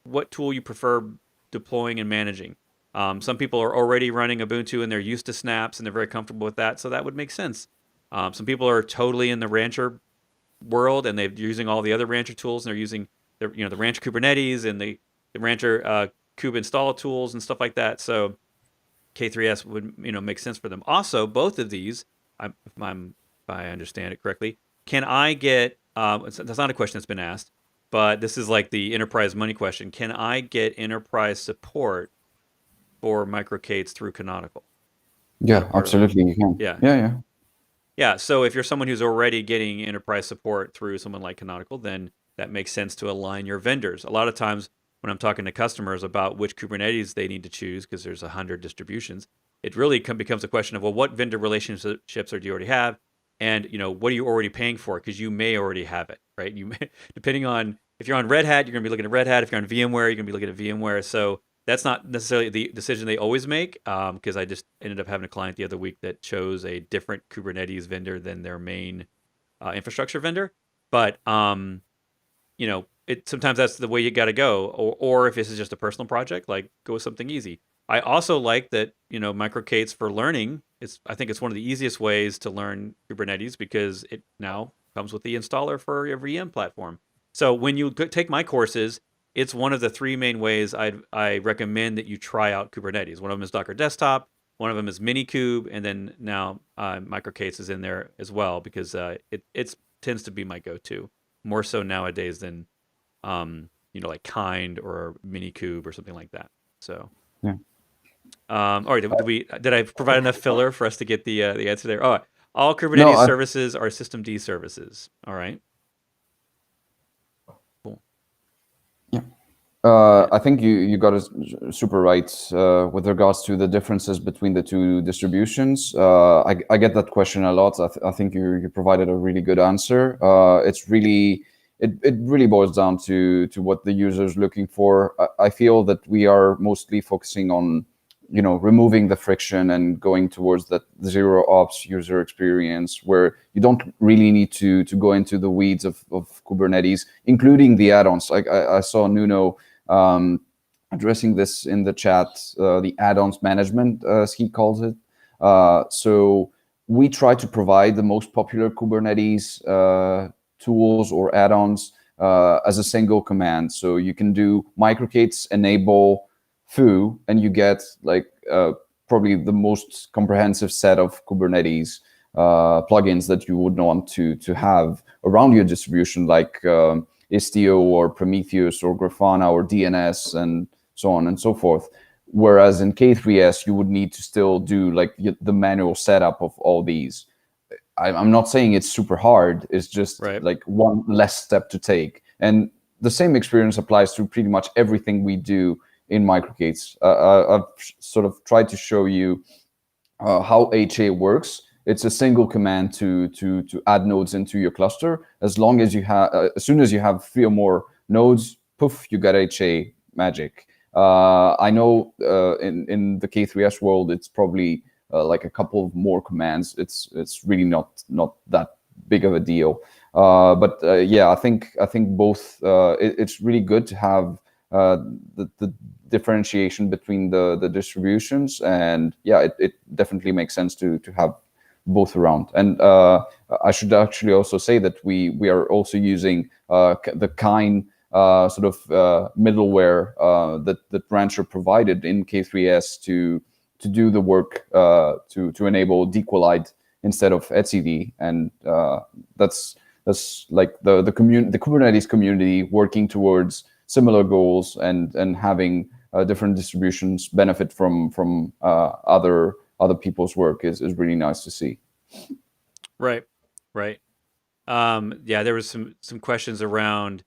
what tool you prefer deploying and managing. Some people are already running Ubuntu and they're used to snaps and they're very comfortable with that, so that would make sense. Some people are totally in the Rancher world and they're using all the other Rancher tools, and they're using the Rancher Kubernetes and the Rancher kube install tools and stuff like that. So K3S would make sense for them. Also, both of these, if I understand it correctly, can I get? That's not a question that's been asked, but this is like the enterprise money question. Can I get enterprise support for microcates through Canonical? Is that a Yeah, part of the? absolutely, you can. Yeah. Yeah. Yeah, so if you're someone who's already getting enterprise support through someone like Canonical, then that makes sense to align your vendors. A lot of times when I'm talking to customers about which Kubernetes they need to choose, because there's 100 distributions, it really becomes a question of, well, what vendor relationships do you already have? And, what are you already paying for? Because you may already have it, right? You may, depending on, if you're on Red Hat, you're going to be looking at Red Hat. If you're on VMware, you're going to be looking at VMware. So that's not necessarily the decision they always make, because I just ended up having a client the other week that chose a different Kubernetes vendor than their main infrastructure vendor. But sometimes that's the way you got to go. Or if this is just a personal project, like go with something easy. I also like that microcates for learning. I think it's one of the easiest ways to learn Kubernetes, because it now comes with the installer for your VM platform. So when you take my courses, it's one of the three main ways I recommend that you try out Kubernetes. One of them is Docker Desktop, one of them is Minikube, and then now microcates is in there as well, because it tends to be my go-to, more so nowadays than like Kind or Minikube or something like that. So Yeah. all right, did I provide enough filler for us to get the answer there? Oh, all No, Kubernetes services are systemd services. All right. Cool. yeah. I think you got it super right with regards to the differences between the two distributions. I get that question a lot. I think you provided a really good answer. It's really it really boils down to what the user is looking for. I feel that we are mostly focusing on removing the friction and going towards that zero ops user experience where you don't really need to go into the weeds of Kubernetes, including the add-ons. Like I saw Nuno addressing this in the chat, the add-ons management, as he calls it. So we try to provide the most popular Kubernetes tools or add-ons as a single command. So you can do micro-k8s enable foo, and you get like probably the most comprehensive set of Kubernetes plugins that you would want to have around your distribution, like Istio or Prometheus or Grafana or DNS and so on and so forth. Whereas in K3S, you would need to still do like the manual setup of all these. I'm not saying it's super hard. It's just like one less step to take. And the same experience applies to pretty much everything we do in micro-k8s. I've sort of tried to show you how HA works. It's a single command to add nodes into your cluster. As soon as you have 3 or more nodes, poof, you get HA magic. I know in the K3S world, it's probably like a couple of more commands. It's really not that big of a deal. But yeah, I think both. It's really good to have the differentiation between the distributions, and yeah, it definitely makes sense to have both around. And I should actually also say that we are also using the Kine sort of middleware that Rancher provided in K3S to do the work to enable Dequalite instead of etcd, and that's like the Kubernetes community working towards similar goals and having different distributions benefit from other people's work is really nice to see. Right. Yeah, there was some questions around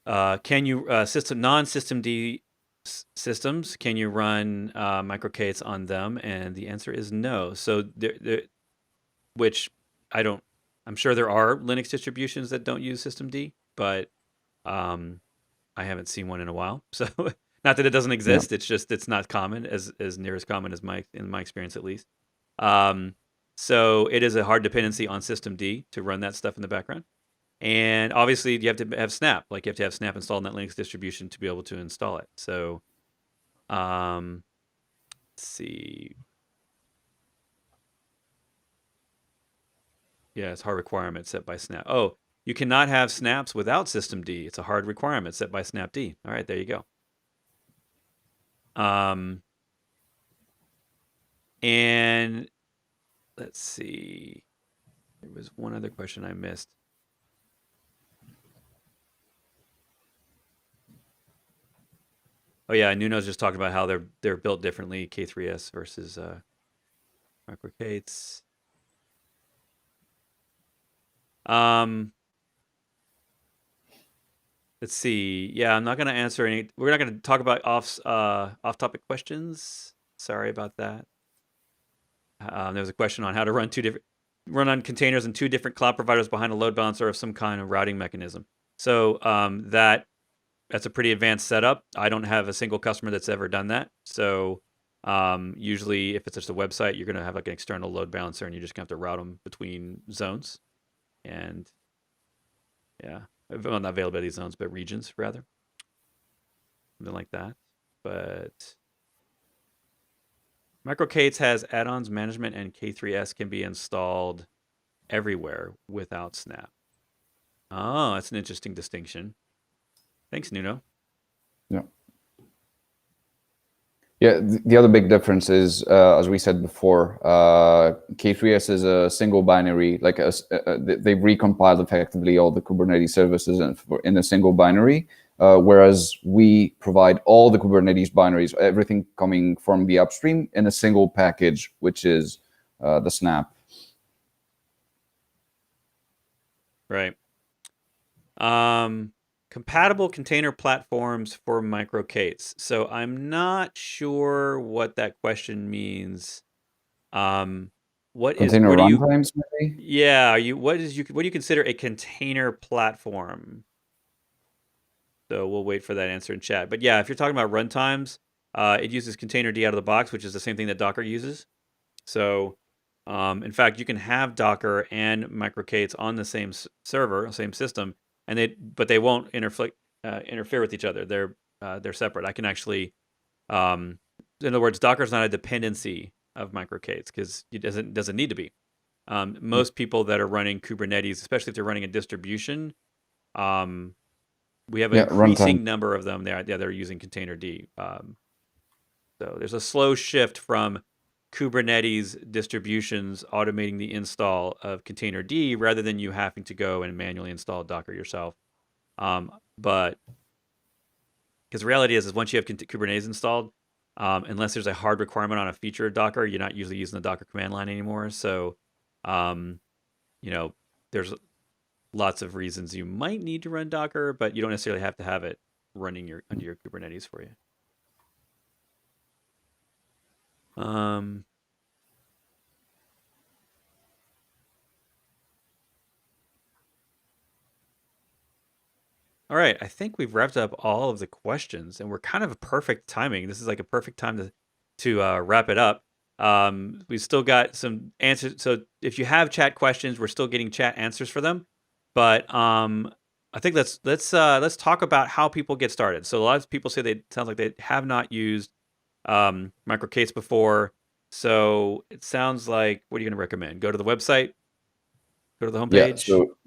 can you non-system D systems, can you run micro-k8s on them? And the answer is no. So which I'm sure there are Linux distributions that don't use systemd, but I haven't seen one in a while. So not that it doesn't exist, it's just it's not common, as near as common as in my experience at least. So it is a hard dependency on systemd to run that stuff in the background. And obviously you have to have snap, like you have to have snap installed in that Linux distribution to be able to install it. So let's see. Yeah, it's hard requirement set by snap. Oh, you cannot have snaps without systemd. It's a hard requirement set by snapd. All right, there you go. And let's see. There was one other question I missed. Oh yeah, Nuno's just talking about how they're built differently, K3S versus micro-k8s. Let's see. Yeah, I'm not going to answer any. We're not going to talk about off-topic questions. Sorry about that. There was a question on how to run on containers and 2 different cloud providers behind a load balancer of some kind of routing mechanism. So that's a pretty advanced setup. I don't have a single customer that's ever done that. So usually, if it's just a website, you're going to have like an external load balancer, and you're just going to have to route them between zones. And yeah, well, not availability zones, but regions rather, something like that. But micro-k8s has add-ons management, and K3S can be installed everywhere without snap. Oh, that's an interesting distinction. Thanks, Nuno. Yeah. Yeah, the other big difference is, as we said before, K3S is a single binary, like they've recompiled effectively all the Kubernetes services in a single binary, whereas we provide all the Kubernetes binaries, everything coming from the upstream, in a single package, which is the snap. Right. compatible container platforms for MicroK8s. So I'm not sure what that question means. What Container do you runtimes, maybe? Yeah, what do you consider a container platform? So we'll wait for that answer in chat. But yeah, if you're talking about runtimes, it uses containerd out of the box, which is the same thing that Docker uses. So, in fact, you can have Docker and MicroK8s on the same server, same system, but they won't interfere with each other. They're separate. I can actually, in other words, Docker's not a dependency of MicroK8s because it doesn't need to be. Most people that are running Kubernetes, especially if they're running a distribution, we have an increasing runtime. number of them there. They're using containerd. So there's a slow shift from Kubernetes distributions automating the install of containerd rather than you having to go and manually install Docker yourself. But because the reality is once you have Kubernetes installed, unless there's a hard requirement on a feature of Docker, you're not usually using the Docker command line anymore. So, there's lots of reasons you might need to run Docker, but you don't necessarily have to have it running under your Kubernetes for you. All right, I think we've wrapped up all of the questions, and we're kind of a perfect timing. This is like a perfect time to wrap it up. We've still got some answers. So if you have chat questions, we're still getting chat answers for them. But I think let's talk about how people get started. So a lot of people say it sounds like they have not used MicroK8s before. So it sounds like, what are you going to recommend? Go to the website, go to the homepage. Yeah, so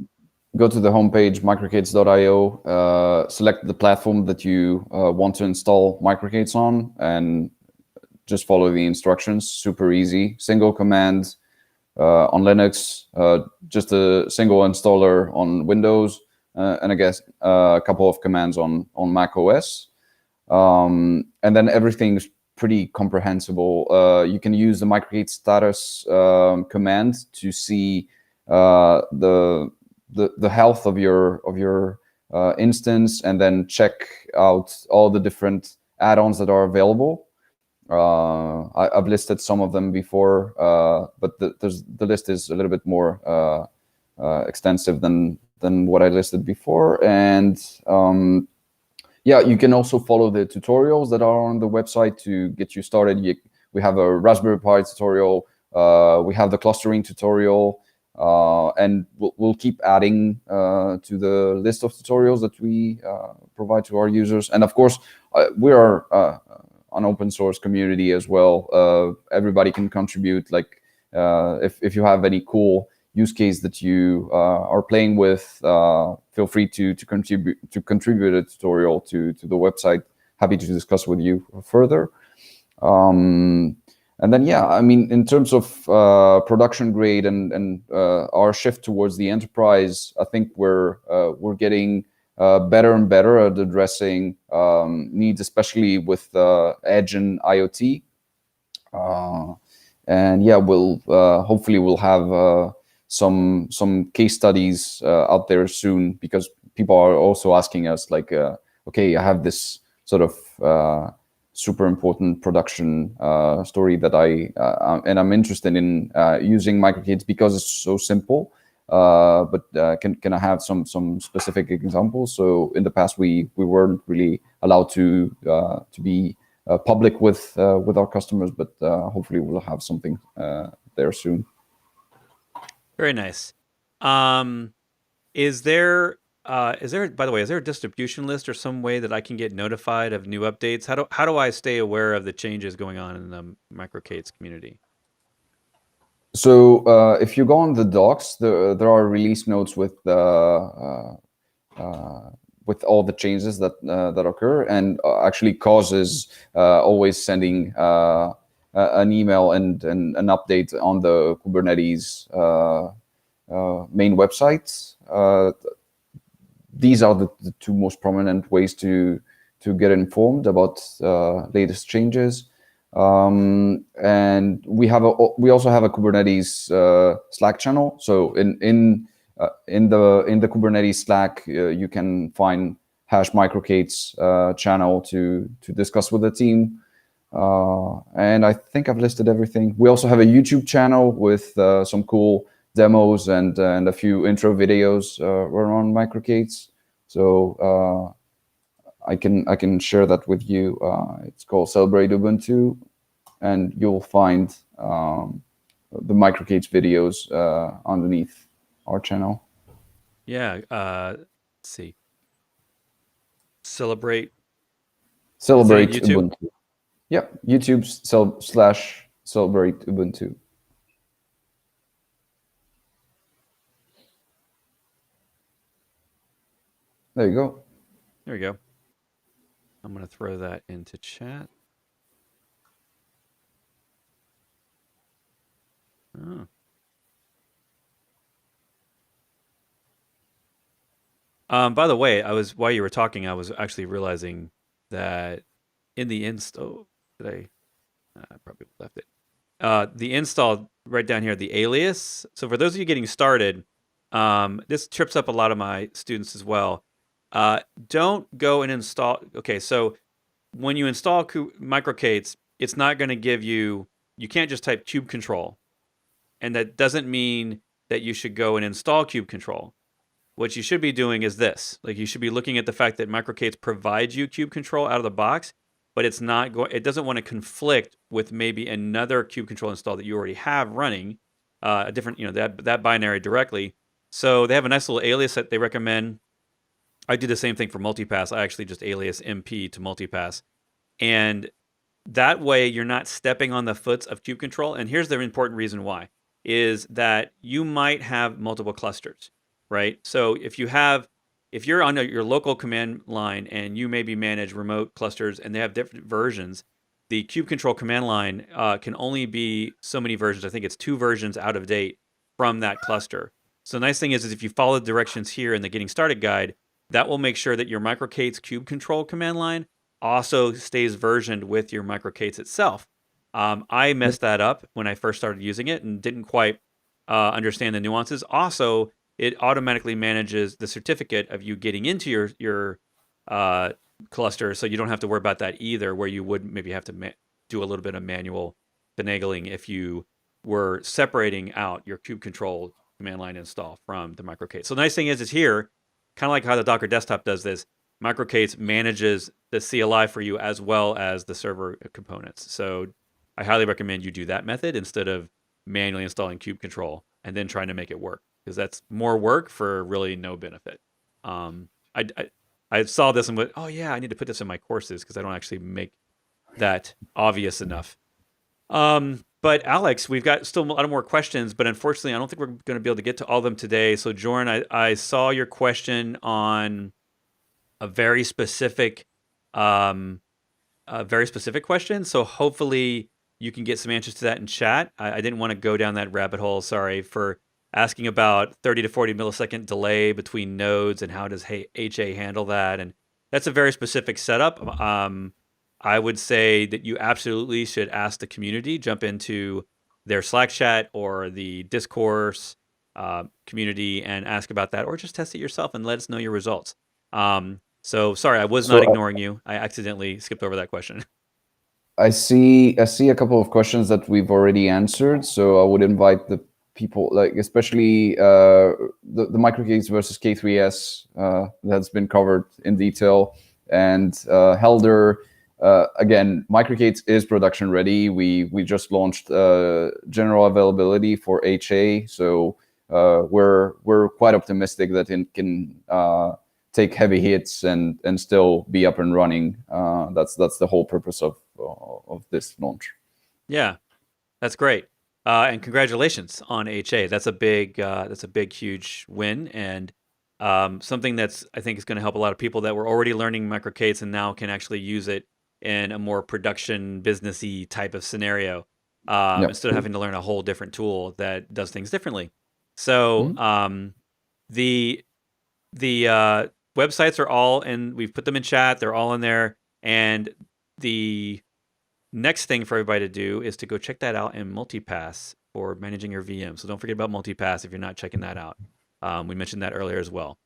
go to the homepage, microk8s.io, select the platform that you want to install MicroK8s on, and just follow the instructions. Super easy. Single command on Linux, just a single installer on Windows, and I guess a couple of commands on Mac OS. And then everything's pretty comprehensible. You can use the MicroK8 status command to see the health of your instance, and then check out all the different add-ons that are available. I've listed some of them before, but the list is a little bit more extensive than what I listed before. And yeah, you can also follow the tutorials that are on the website to get you started. We have a Raspberry Pi tutorial. We have the clustering tutorial. And we'll keep adding to the list of tutorials that we provide to our users. And of course, we are an open source community as well. Everybody can contribute. Like if you have any cool use case that you are playing with, feel free to contribute a tutorial to the website. Happy to discuss with you further. And then, yeah, I mean, in terms of production grade and our shift towards the enterprise, I think we're getting better and better at addressing needs, especially with Edge and IoT. And yeah, hopefully we'll have some case studies out there soon, because people are also asking us, like, okay, I have this sort of super important production story that and I'm interested in using MicroK8s because it's so simple. But can I have some specific examples? So in the past, we weren't really allowed to be public with our customers, but hopefully we'll have something there soon. Very nice. Is there, by the way, is there a distribution list or some way that I can get notified of new updates? How do I stay aware of the changes going on in the MicroK8s community? So if you go on the docs, there are release notes with all the changes that occur, and actually causes always sending an email and an update on the Kubernetes main websites. These are the two most prominent ways to get informed about latest changes. And we also have a Kubernetes Slack channel. So in the Kubernetes Slack, you can find Hash Microcates channel to discuss with the team. And I think I've listed everything. We also have a YouTube channel with some cool demos and a few intro videos around Microcates. So I can share that with you. It's called Celebrate Ubuntu, and you'll find the Microcates videos underneath our channel. Yeah. Let's see. Celebrate Celebrate YouTube? Ubuntu. Yep, YouTube/Celebrate Ubuntu. There you go. There we go. I'm going to throw that into chat. Oh. By the way, while you were talking, I was actually realizing that in the install, I probably left it. The install right down here, the alias. So for those of you getting started, this trips up a lot of my students as well. Don't go and install. Okay, so when you install Microcates, it's not going to give you. You can't just type kube control, and that doesn't mean that you should go and install kube control. What you should be doing is this. Like, you should be looking at the fact that Microcates provides you kube control out of the box, but it's not going. It doesn't want to conflict with maybe another kube control install that you already have running, a different, that binary directly. So they have a nice little alias that they recommend. I do the same thing for multipass. I actually just alias MP to multipass, and that way you're not stepping on the foot of kube control. And here's the important reason why: is that you might have multiple clusters. Right. So if you're on your local command line and you maybe manage remote clusters and they have different versions, the kube control command line can only be so many versions. I think it's 2 versions out of date from that cluster. So the nice thing is if you follow the directions here in the getting started guide, that will make sure that your Microcates kube control command line also stays versioned with your Microcates itself. I messed that up when I first started using it and didn't quite understand the nuances. Also, it automatically manages the certificate of you getting into your cluster, so you don't have to worry about that either, where you would maybe have to do a little bit of manual finagling if you were separating out your kube control command line install from the Microcates. So the nice thing is here, kind of like how the Docker desktop does this, Microcates manages the CLI for you as well as the server components. So I highly recommend you do that method instead of manually installing kube control and then trying to make it work, because that's more work for really no benefit. I saw this and went, oh yeah, I need to put this in my courses because I don't actually make that obvious enough. But Alex, we've got still a lot more questions, but unfortunately, I don't think we're going to be able to get to all of them today. So Jorn, I saw your question on a very specific question. So hopefully you can get some answers to that in chat. I didn't want to go down that rabbit hole. Sorry for asking about 30 to 40 millisecond delay between nodes and how does HA handle that. And that's a very specific setup. I would say that you absolutely should ask the community, jump into their Slack chat or the Discourse community and ask about that, or just test it yourself and let us know your results. So sorry, I was not ignoring you. I accidentally skipped over that question. I see a couple of questions that we've already answered. So I would invite the people, like especially the Microcates versus K3s that's been covered in detail, and Helder. Again, Microcates is production ready. We just launched general availability for HA, so we're quite optimistic that it can take heavy hits and still be up and running. That's the whole purpose of this launch. Yeah, that's great. And congratulations on HA. That's a big, huge win, and something that's I think is going to help a lot of people that were already learning Microcates and now can actually use it in a more production businessy type of scenario, instead of having to learn a whole different tool that does things differently. So the websites are all in. We've put them in chat. They're all in there, and the next thing for everybody to do is to go check that out in Multipass for managing your VM. So don't forget about Multipass if you're not checking that out. We mentioned that earlier as well.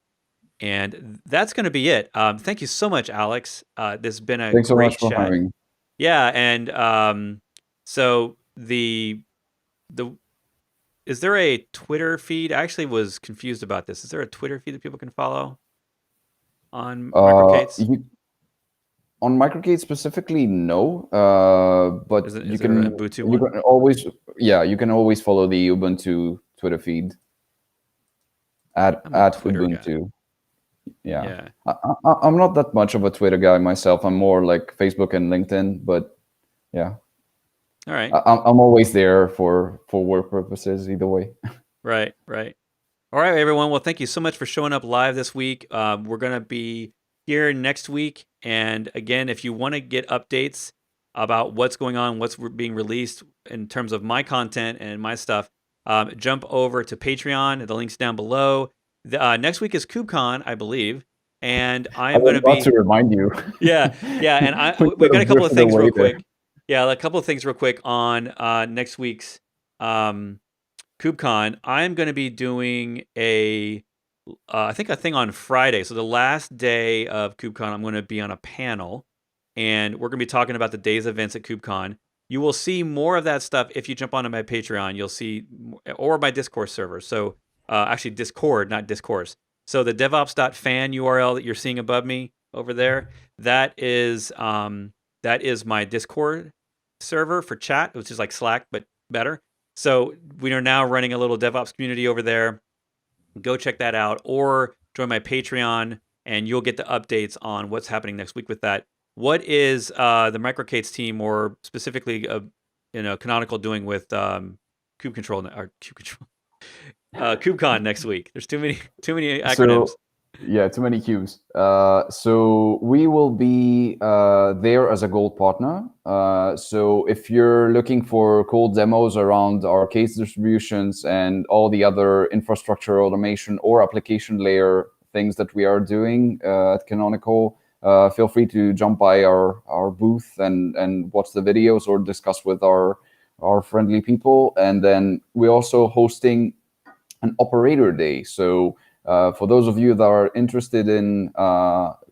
And that's going to be it. Thank you so much, Alex. This has been a Thanks so great much for chat. having me. Yeah, and so the is there a Twitter feed? I actually was confused about this. Is there a Twitter feed that people can follow on Microcates? You, on Microcade specifically, no. But Is there an Ubuntu you one? can always, yeah, you can always follow the Ubuntu Twitter feed I'm a at Twitter guy. Ubuntu. Yeah, Yeah. I'm not that much of a Twitter guy myself. I'm more like Facebook and LinkedIn. But yeah, All right. I'm always there for work purposes either way. Right. Right. All right, everyone. Well, thank you so much for showing up live this week. We're going to be here next week. And again, if you want to get updates about what's going on, what's being released in terms of my content and my stuff, jump over to Patreon. The link's down below. Next week is KubeCon, I believe. And I I am going was to about to be, remind you. yeah, yeah. And We we've could got a have couple of drifted things real away there. quick. Yeah, a couple of things real quick on next week's KubeCon. I'm going to be doing I think a thing on Friday. So the last day of KubeCon, I'm going to be on a panel, and we're going to be talking about the day's events at KubeCon. You will see more of that stuff if you jump onto my Patreon. You'll see, or my Discourse server. So actually Discord, not Discourse. So the DevOps.fan URL that you're seeing above me over there, that is my Discord server for chat, which is like Slack but better. So we are now running a little DevOps community over there. Go check that out, or join my Patreon, and you'll get the updates on what's happening next week with that. What is the Microcates team, or specifically, Canonical, doing with Kube Control or Kube Control, KubeCon next week? There's too many acronyms. So yeah, too many cubes. So we will be there as a gold partner. So if you're looking for cool demos around our case distributions and all the other infrastructure automation or application layer things that we are doing at Canonical, feel free to jump by our booth and watch the videos or discuss with our friendly people. And then we're also hosting an operator day. So for those of you that are interested in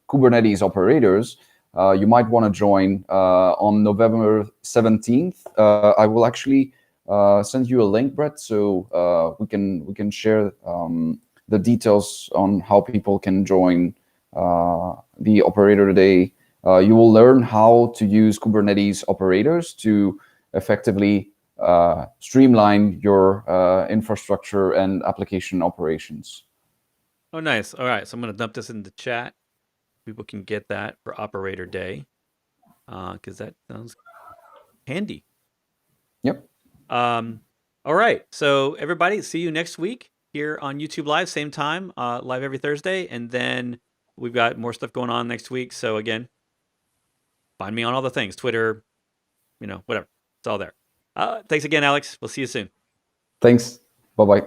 Kubernetes operators, you might want to join on November 17th. I will actually send you a link, Brett, so we can share the details on how people can join the operator day. You will learn how to use Kubernetes operators to effectively streamline your infrastructure and application operations. Oh, nice. All right, so I'm going to dump this in the chat. People can get that for Operator Day, because that sounds handy. Yep. All right, so everybody, see you next week here on YouTube Live, same time, live every Thursday, and then we've got more stuff going on next week. So again, find me on all the things, Twitter, whatever. It's all there. Thanks again, Alex. We'll see you soon. Thanks. Bye-bye.